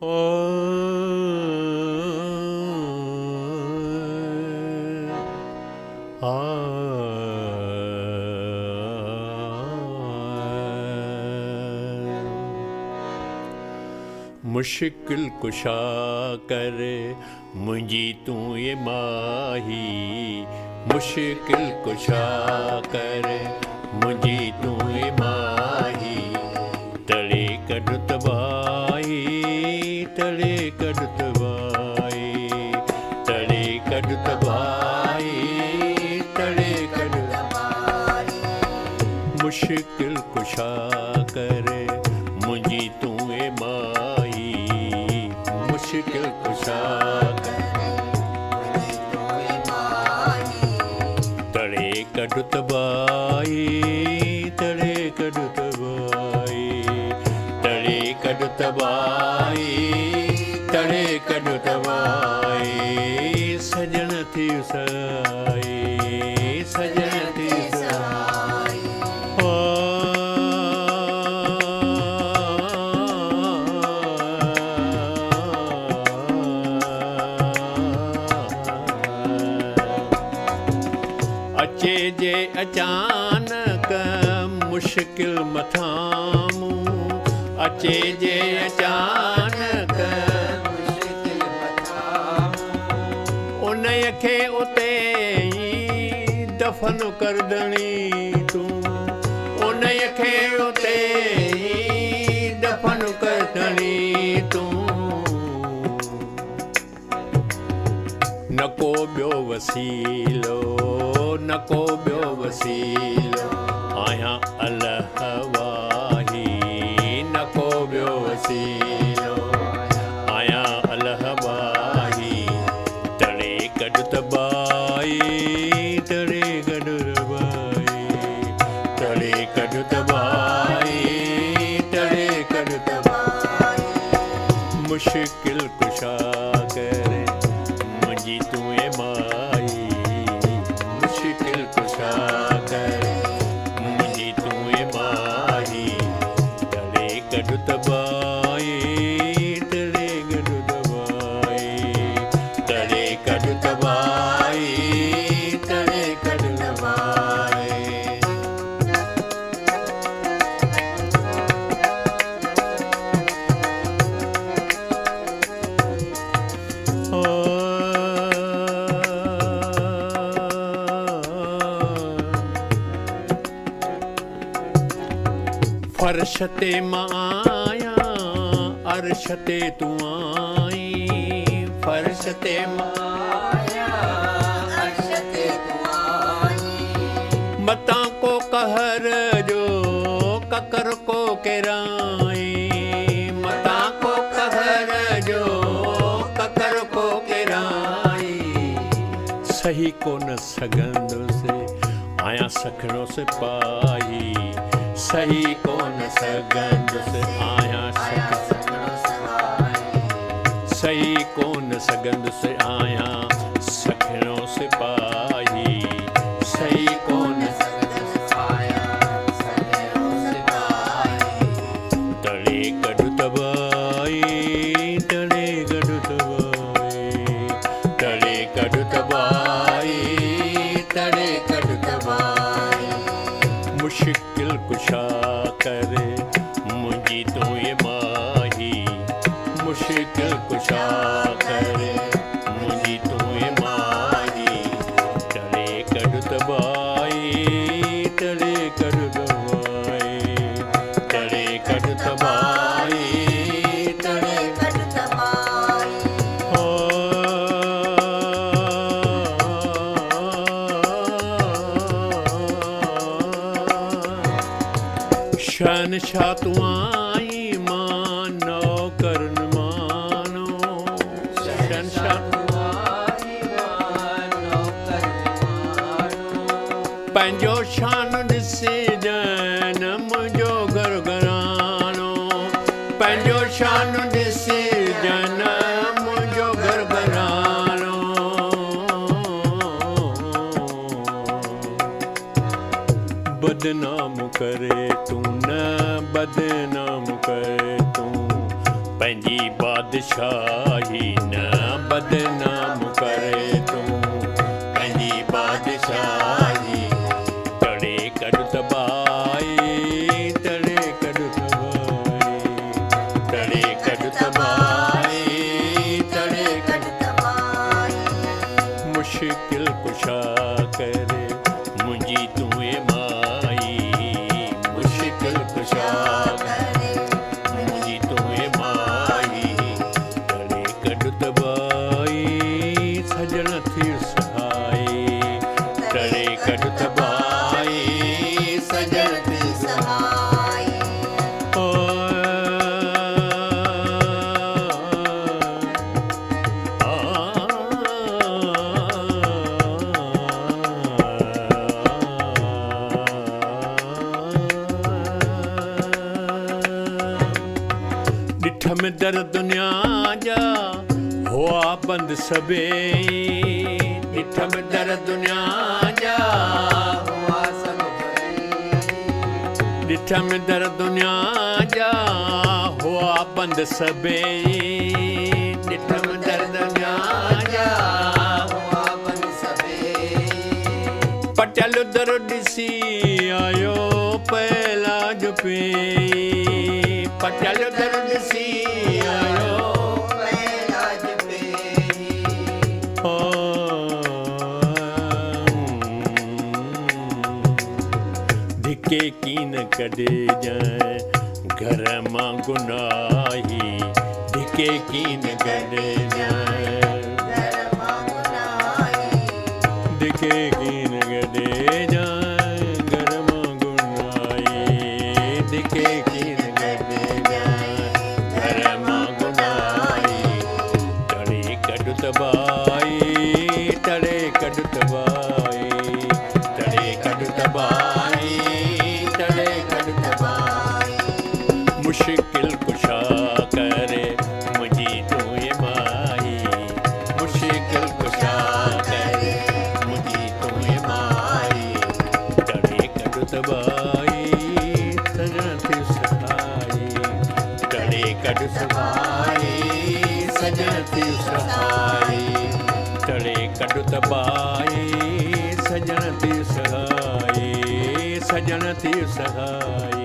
मुश्किल कुशा करे मुंहिंजी तूं ये माही, मुश्किल कुशा करे मुंहिंजी तूं ये माही, तड़े कढ तबाही, तड़े कढ तबाही, तड़े कढ तबाही, तड़े कढ तबाही। मुश्किल कुशा करे मुंहिंजी तूं ये माही, मुश्किल कुशा तड़े कढ तबाही, तड़े कढ तबाही, तड़े कढ तबाही, तड़े कढ तबाही। सजन थी सहाई, सजन थी सहाई। अचे जे अचानक मुश्किल मथां, अचे जे अचानक मुश्किल मथां, उन खे उते ई दफ़न करदणी तूं, उन खे उते ई दफ़न करदणी तूं। न को ॿियो वसीलो, न को ॿियो वसीलो, आहियां अल्लाह वाही, न को ॿियो वसीलो, आहियां अल्लाह वाही। तड़े कढ तबाही, तड़े कढ तबाही, तड़े कढ तबाही, तड़े कढ तबाही। मुश्किल कुशा करे मुंहिंजी तूं ये माही, मुश्किल कुशा करे मुंहिंजी तूं ये माही, तड़े कढ तबाही, तड़े कढ तबाही, तड़े कढ तबाही, तड़े कढ तबाही। फर्श ते मां आहियां, अर्श ते तूं आई, फर्श ते मां आहियां, अर्श ते तूं आई। मतां को कहर जो ककर को किराई, मतां को कहर जो ककर को किराई। सही कोन सघंदुसि आहियां सखणो सिपाही, सही कोन सघंदुसि आहियां सखणो सिपाही, सही कोन सघंदुसि आहियां सखणो सिपाही, सही कोन सघंदुसि आहियां सखणो सिपाही। तड़े कढ तबाही, तड़े कढ तबाही, तड़े कढ तबाही, तड़े कढ तबाही। मुश्किल कुशा करे मुंहिंजी तूं ये माही, मुश्किल कुशा करे मुंहिंजी तूं ये माही। तड़े कढ तबाही, तड़े कढ तबाही, तड़े कढ तबाही, तड़े कढ तबाही। शहनशाह तूं आई मां नौकर न मानो, शहनशाह तूं आई मां नौकर न मानो। पंहिंजो शान ॾिसी ॼण मुंहिंजो घर घरानो, पंहिंजो शान ॾिसी ॼण मुंहिंजो घर घरानो। बदनाम करे तूं न, बदनाम करे तूं पंजी बादशाही न बदनाम करे तू पंजी बादशाही तड़े कड़ तबाई तड़े कड़ तबाई तड़े कड़ तबाई तड़े कड़ मुश्किल कुशा करे मुझी तुए माई मुश्किल कुशा करे मुझी तुए माई तड़े कड़ तबाई सजन थी सहाय तड़े कड़ तबाई सजन थी सहाय ओ डिठम दर दुनिया जा हुआ बंद सबे डिठम दर दुनिया जा हुआ सब डिठम दर दुनिया जा हुआ बंद सबे डिठम दर दुनिया जा हुआ बंद सबे पटल दर दिसी आयो पहला जो पे पटल दर दिसी आयो पहला जो पे ओ धिके की न कदे जाए घर मां गुनाही धिके की न कदे जाए घर मां गुनाही धिके की न कदे जाए घर मां गुनाही धिके की न कदे जाए घर मां गुनाही तड़े कड़ तबाई तड़े कड़ तबाई तड़े कड़ तबाई तड़े कड़ तबाई मुश्किल कुशा करे मुझी तुए माई मुश्किल कुशा करे मुझी तुए माई तड़े कड़ तबाई सजन थी सहाय तड़े कड़ तबाई सजन थी सहाय तड़े कड़ तबाई सजन थी सहाय सजन थी सहाय